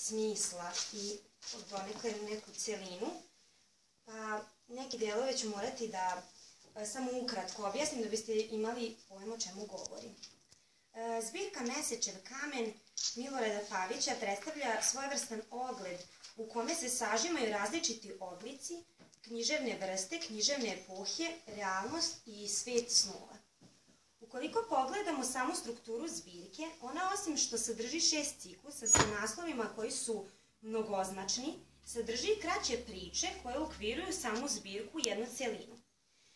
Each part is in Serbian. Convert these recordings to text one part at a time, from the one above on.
smisla i donekle neku celinu, pa neki delove ću morati da samo ukratko objasnim da biste imali pojma o čemu govorim. Zbirka Mesečev kamen Milorada Pavića predstavlja svojevrstan ogled u kome se sažimaju različiti oblici, književne vrste, književne epohe, realnost i svet snova. Ukoliko pogledamo samu strukturu zbirke, ona osim što sadrži 6 ciklusa sa naslovima koji su mnogoznačni, sadrži kraće priče koje ukviruju samu zbirku u jednu celinu.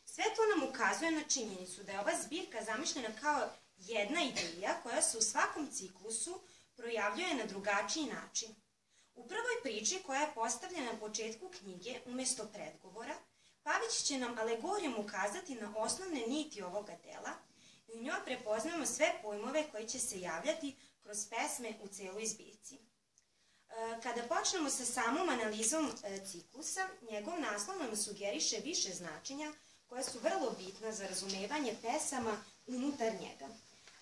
Sve to nam ukazuje na činjenicu da je ova zbirka zamišljena kao jedna ideja koja se u svakom ciklusu projavljuje na drugačiji način. U prvoj priči, koja je postavljena na početku knjige umesto predgovora, Pavić će nam alegorijom ukazati na osnovne niti ovoga dela i u njoj prepoznamo sve pojmove koji će se javljati kroz pesme u celoj zbirci. Kada počnemo sa samom analizom ciklusa, njegov naslov nam sugeriše više značenja koja su vrlo bitna za razumevanje pesama unutar njega.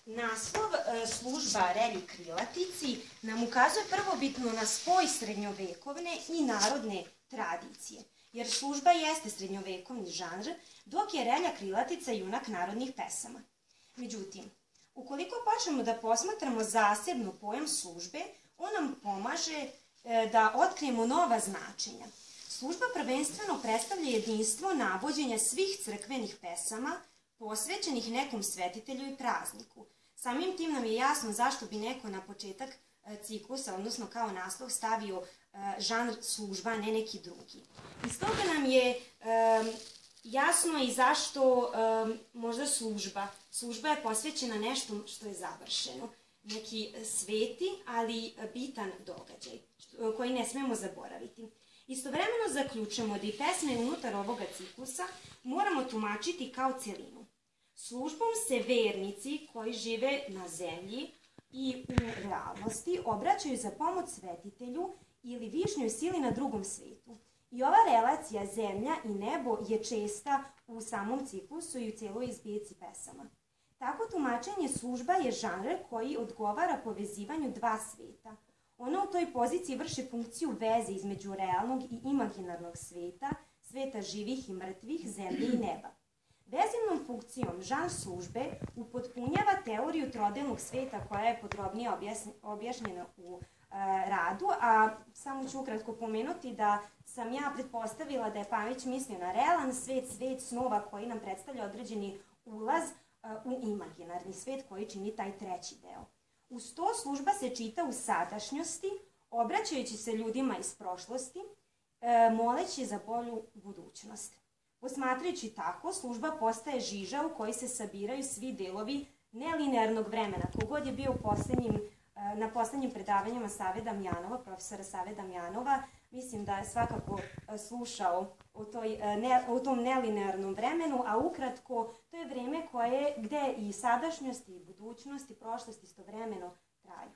Naslov Služba Relji Krilatici nam ukazuje prvobitno na spoj srednjovekovne i narodne tradicije, jer služba jeste srednjovekovni žanr, dok je Relja Krilatica junak narodnih pesama. Međutim, ukoliko počnemo da posmatramo zasebno pojam službe, on nam pomaže da otkrijemo nova značenja. Služba prvenstveno predstavlja jedinstvo navođenja svih crkvenih pesama posvećenih nekom svetitelju i prazniku. Samim tim nam je jasno zašto bi neko na početak ciklusa, odnosno kao naslov, stavio žanr služba, a ne neki drugi. Iz toga nam je jasno i zašto možda služba. Služba je posvećena nešto što je završeno. Neki sveti, ali bitan događaj koji ne smemo zaboraviti. Istovremeno zaključujemo da i pesme unutar ovoga ciklusa moramo tumačiti kao celinu. Službom se vernici koji žive na zemlji i u realnosti obraćaju za pomoć svetitelju ili višnjoj sili na drugom svetu. I ova relacija zemlja i nebo je česta u samom ciklusu i u celoj zbirci pesama. Tako tumačenje služba je žanr koji odgovara povezivanju dva sveta. Ona u toj poziciji vrši funkciju veze između realnog i imaginarnog sveta, sveta živih i mrtvih, zemlje i neba. Vezivnom funkcijom žanr službe upotpunjava teoriju trodelnog sveta koja je podrobnije objašnjena u radu, a samo ću ukratko pomenuti da sam ja pretpostavila da je Pavić mislio na realan svet, svet snova koji nam predstavlja određeni ulaz u imaginarni svet koji čini taj treći deo. Uz to služba se čita u sadašnjosti, obraćajući se ljudima iz prošlosti, moleći za bolju budućnost. Posmatrajući tako, služba postaje žiža u kojoj se sabiraju svi delovi nelinearnog vremena. Kogod je bio na poslednjim predavanjima Save Damjanova, profesora Save Damjanova, mislim da je svakako slušao o tom nelinearnom vremenu, a ukratko to je vreme gde i sadašnjost i budućnost i prošlost istovremeno traju.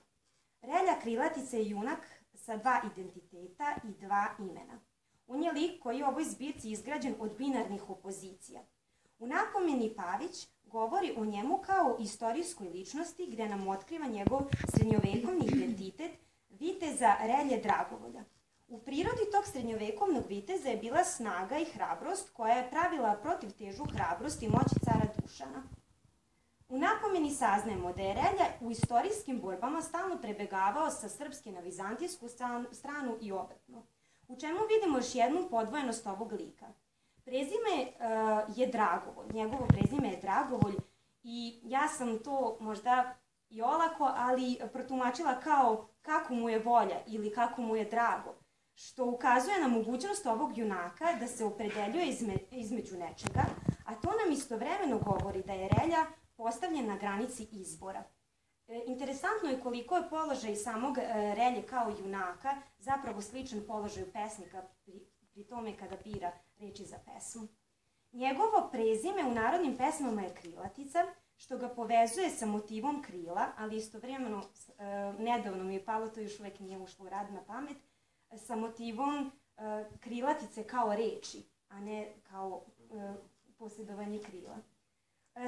Relja Krilatica je junak sa dva identiteta i dva imena. On je lik koji je u ovoj zbirci izgrađen od binarnih opozicija. U napomeni Pavić govori o njemu kao istorijskoj ličnosti gde nam otkriva njegov srednjovekovni identitet viteza Relje Dragovolja. U prirodi tog srednjovekovnog viteza je bila snaga i hrabrost koja je pravila protivtežu hrabrosti i moći cara Dušana. U napomeni saznajemo da je Relja u istorijskim borbama stalno prebegavao sa srpske na vizantijsku stranu i obratno, u čemu vidimo još jednu podvojenost ovog lika. Prezime je Dragovolj, njegovo prezime je Dragovolj i ja sam to možda i olako, ali protumačila kao kako mu je volja ili kako mu je drago, što ukazuje na mogućnost ovog junaka da se opredeljuje između nečega, a to nam istovremeno govori da je Relja postavljen na granici izbora. Interesantno je koliko je položaj samog Relje kao junaka zapravo sličan položaju pesnika pri tome kada bira reči za pesmu. Njegovo prezime u narodnim pesmama je Krilatica, što ga povezuje sa motivom krila, ali istovremeno, nedavno mi je palo, to još uvek nije ušlo u rad na pamet, sa motivom krilatice kao reči, a ne kao posjedovanje krila.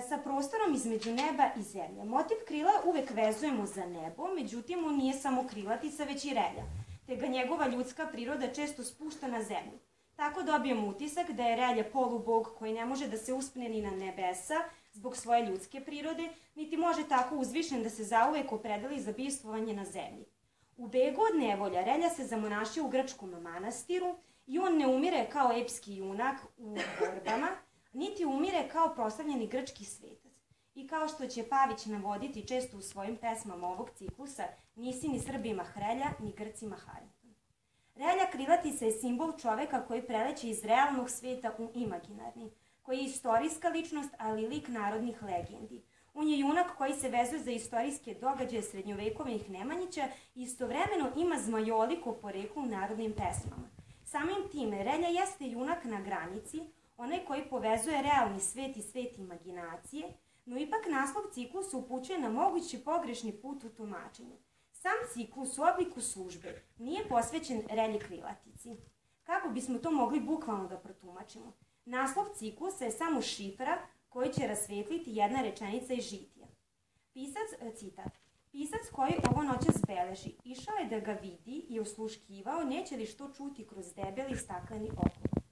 Sa prostorom između neba i zemlje. Motiv krila uvek vezujemo za nebo, međutim on nije samo krilatica, već i Relja. te ga njegova ljudska priroda često spušta na zemlju. Tako dobijemo utisak da je Relja polubog koji ne može da se uspne ni na nebesa zbog svoje ljudske prirode, niti može tako uzvišen da se zauvek opredeli za bivstvovanje na zemlji. U begu od nevolja Relja se zamonašio u grčkom manastiru i on ne umire kao epski junak u borbama, niti umire kao proslavljeni grčki svetac. I kao što će Pavić navoditi često u svojim pesmama ovog ciklusa, nisi ni Srbima Hrelja, ni Grcima Harinton. Relja Krilatica je simbol čoveka koji preleće iz realnog sveta u imaginarni, koji je istorijska ličnost, ali lik narodnih legendi. On je junak koji se vezuje za istorijske događaje srednjovekovnih Nemanjića i istovremeno ima zmajoliko poreklo u narodnim pesmama. Samim time, Relja jeste junak na granici, onaj koji povezuje realni svet i svet imaginacije, no ipak naslov ciklusa upućuje na mogući pogrešni put u tumačenju. Sam ciklus u obliku službe nije posvećen Relji Krilatici. Kako bismo to mogli bukvalno da protumačimo? Naslov ciklusa je samo šifra koji će rasvetliti jedna rečenica iz žitija. Citat. Pisac koji ovo noćas beleži, išao je da ga vidi i osluškivao, neće li što čuti kroz debeli stakleni oklop.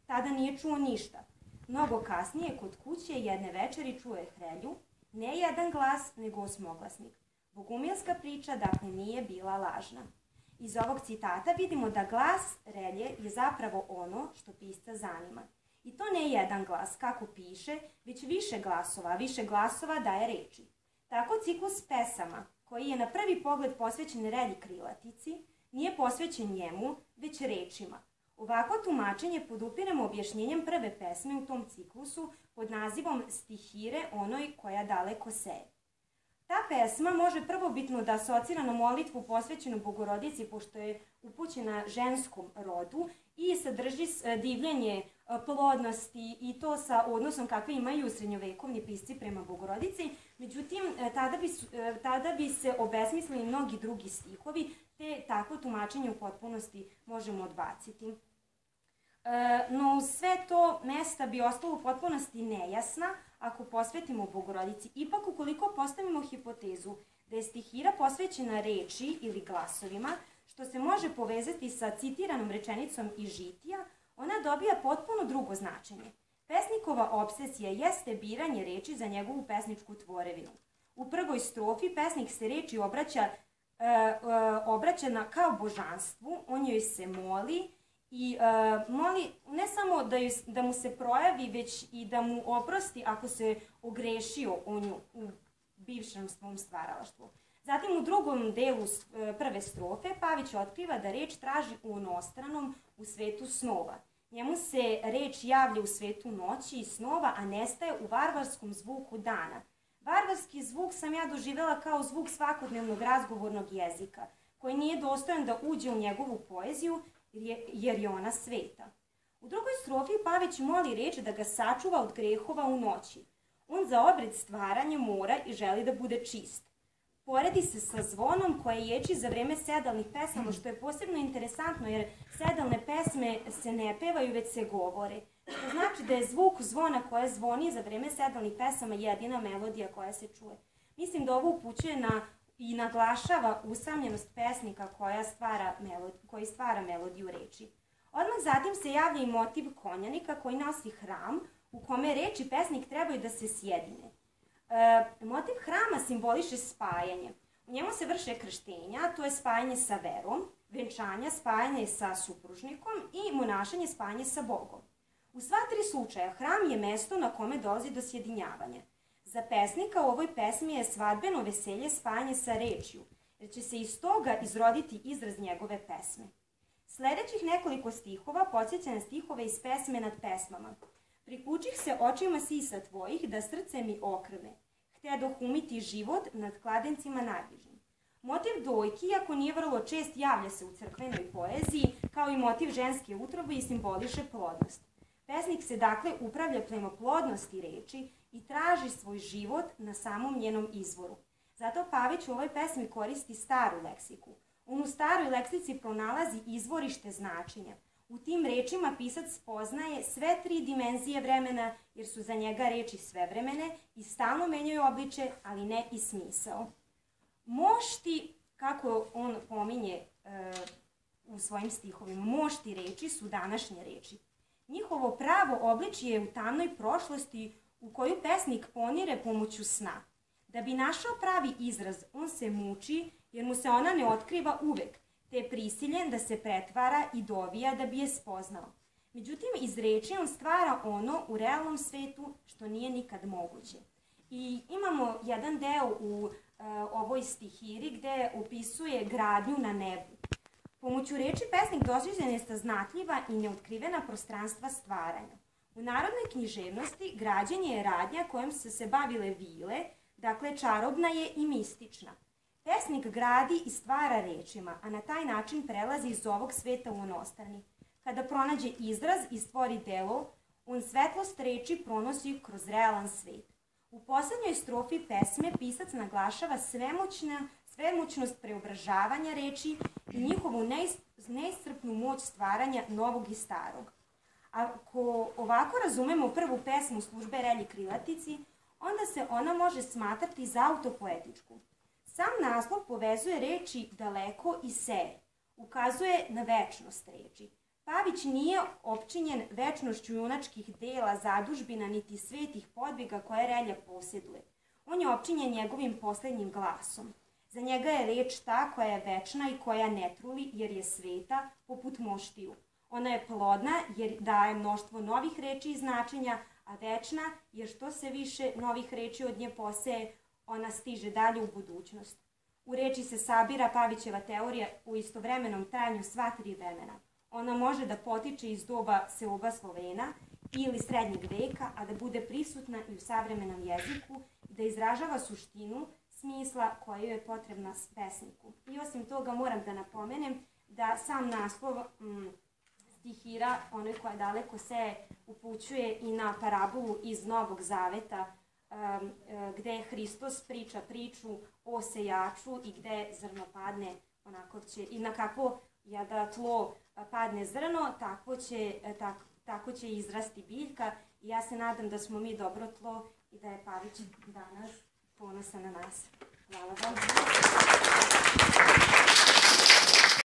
Tada nije čuo ništa. Mnogo kasnije, kod kuće, jedne večeri čuje Hrelju, ne jedan glas, nego osmoglasnik. Bogumilska priča, dakle, nije bila lažna. Iz ovog citata vidimo da glas Relje je zapravo ono što pisca zanima. I to ne jedan glas, kako piše, već više glasova daje reči. Tako ciklus pesama, koji je na prvi pogled posvećen Relji Krilatici, nije posvećen njemu, već rečima. Ovako tumačenje podupiremo objašnjenjem prve pesme u tom ciklusu pod nazivom Stihire onoj koja daleko seje. Ta pesma može prvobitno da asocira na molitvu posvećenu Bogorodici, pošto je upućena ženskom rodu i sadrži divljenje plodnosti i to sa odnosom kakve imaju srednjovekovni pisci prema Bogorodici. Međutim, tada bi se obesmislili mnogi drugi stihovi, te takvo tumačenje u potpunosti možemo odbaciti. No uz sve to mesta bi ostalo u potpunosti nejasna ako posvetimo Bogorodici. Ipak, ukoliko postavimo hipotezu da je stihira posvećena reči ili glasovima, što se može povezati sa citiranom rečenicom iz žitija, ona dobija potpuno drugo značenje. Pesnikova obsesija jeste biranje reči za njegovu pesničku tvorevinu. U prvoj strofi pesnik se reči obraća kao božanstvu, on joj se moli i moli ne samo da mu se projavi, već i da mu oprosti ako se ogrešio o nju u bivšem svom stvaralaštvu. Zatim u drugom delu prve strofe Pavić otkriva da reč traži u onostranom, u svetu snova. Njemu se reč javlja u svetu noći i snova, a nestaje u varvarskom zvuku dana. Varvarski zvuk sam ja doživjela kao zvuk svakodnevnog razgovornog jezika, koji nije dostojan da uđe u njegovu poeziju, jer je ona sveta. U drugoj strofi Pavić moli reč da ga sačuva od grehova u noći. On za obred stvaranja mora i želi da bude čist. Poredi se sa zvonom koje ječi za vreme sedalnih pesama, što je posebno interesantno jer sedalne pesme se ne pevaju, već se govore. Što znači da je zvuk zvona koje zvoni za vreme sedalnih pesama jedina melodija koja se čuje. Mislim da ovo upućuje i naglašava usamljenost pesnika koji stvara melodiju reči. Odmah zatim se javlja i motiv konjanika koji nosi hram u kome reči pesnik trebaju da se sjedine. Motiv hrama simboliše spajanje. U njemu se vrše krštenja, to je spajanje sa verom, venčanja, spajanje sa supružnikom i monašanje, spajanje sa Bogom. U sva tri slučaja hram je mesto na kome dolazi do sjedinjavanja. Za pesnika u ovoj pesmi je svadbeno veselje spajanje sa rečju, jer će se iz toga izroditi izraz njegove pesme. Sledećih nekoliko stihova podsjeća na stihove iz pesme nad pesmama. Prikučih se očima sisa tvojih da srce mi okrne. Htedoh umiti život nad kladencima najbližim. Motiv dojki, iako nije vrlo čest, javlja se u crkvenoj poeziji, kao i motiv ženske utrobe i simboliše plodnost. Pesnik se dakle upravlja prema plodnosti reči i traži svoj život na samom njenom izvoru. Zato Pavić u ovoj pesmi koristi staru leksiku. On u staroj leksici pronalazi izvorište značenja. U tim rečima pisac spoznaje sve tri dimenzije vremena, jer su za njega reči svevremene i stalno menjaju obliče, ali ne i smisao. Mošti, kako on pominje u svojim stihovima. Mošti reči su današnje reči. Njihovo pravo obličje je u tamnoj prošlosti u koju pesnik ponire pomoću sna. Da bi našao pravi izraz, on se muči jer mu se ona ne otkriva uvek, te je prisiljen da se pretvara i dovija da bi je spoznao. Međutim, iz reči on stvara ono u realnom svetu što nije nikad moguće. I imamo jedan deo u ovoj stihiri gde opisuje gradnju na nebu. Pomoću reči pesnik doživljen je saznatljiva i neotkrivena prostranstva stvaranja. U narodnoj književnosti građenje je radnja kojom su se bavile vile, dakle čarobna je i mistična. Pesnik gradi i stvara rečima, a na taj način prelazi iz ovog sveta u onostrani. Kada pronađe izraz i stvori delo, on svetlost reči pronosi kroz realan svet. U poslednjoj strofi pesme pisac naglašava svemoćnost preobražavanja reči i njihovu neiscrpnu moć stvaranja novog i starog. Ako ovako razumemo prvu pesmu Službe Relji Krilatici, onda se ona može smatrati za autopoetičku. Sam naslov povezuje reči daleko i seje, ukazuje na večnost reči. Pavić nije opčinjen večnošću junačkih dela, zadužbina, niti svetih podviga koje Relja posjeduje. On je opčinjen njegovim poslednjim glasom. Za njega je reč ta koja je večna i koja ne truli jer je sveta, poput moštiju. Ona je plodna jer daje mnoštvo novih reči i značenja, a večna jer što se više novih reči od nje poseje, ona stiže dalje u budućnost. U reči se sabira Pavićeva teorija u istovremenom trajanju sva tri vremena. Ona može da potiče iz doba seoba Slovena ili srednjeg veka, a da bude prisutna i u savremenom jeziku i da izražava suštinu smisla koja je potrebna pesniku. I osim toga moram da napomenem da sam naslov stihira, onoj koja daleko seje, upućuje i na parabolu iz Novog Zaveta, gde Hristos priča priču o sejaču i gde zrno padne, i na kakvo da tlo padne zrno, tako će izrasti biljka. I ja se nadam da smo mi dobro tlo i da je Pavić danas ponosan na nas. Hvala vam.